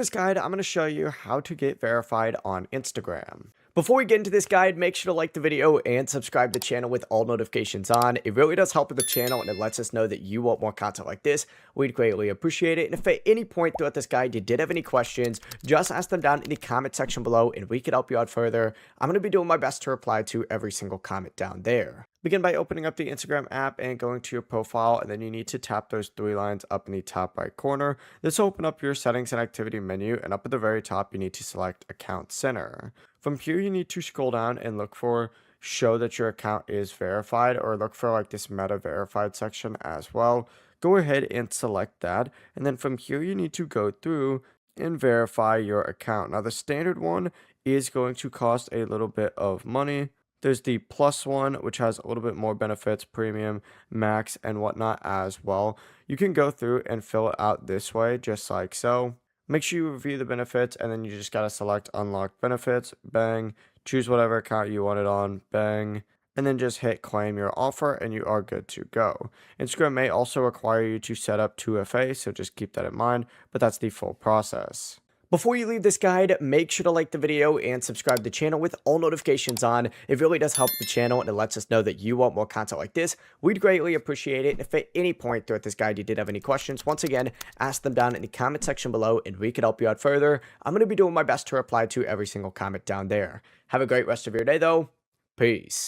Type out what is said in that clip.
So in this guide, I'm going to show you how to get verified on Instagram. Before we get into this guide, make sure to like the video and subscribe to the channel with all notifications on. It really does help with the channel and it lets us know that you want more content like this. We'd greatly appreciate it. And if at any point throughout this guide you did have any questions, just ask them down in the comment section below and we could help you out further. I'm going to be doing my best to reply to every single comment down there. Begin by opening up the Instagram app and going to your profile, and then you need to tap those three lines up in the top right corner. This will open up your settings and activity menu, and up at the very top you need to select Account Center. From here you need to scroll down and look for show that your account is verified, or look for like this meta verified section as well. Go ahead and select that, and then from here you need to go through and verify your account. Now the standard one is going to cost a little bit of money. There's the plus one, which has a little bit more benefits, premium, max, and whatnot as well. You can go through and fill it out this way, just like so. Make sure you review the benefits, and then you just got to select unlock benefits, bang, choose whatever account you want it on, bang, and then just hit claim your offer, and you are good to go. Instagram may also require you to set up 2FA, so just keep that in mind, but that's the full process. Before you leave this guide, make sure to like the video and subscribe to the channel with all notifications on. It really does help the channel and it lets us know that you want more content like this. We'd greatly appreciate it. And if at any point throughout this guide you did have any questions, once again, ask them down in the comment section below and we could help you out further. I'm going to be doing my best to reply to every single comment down there. Have a great rest of your day though. Peace.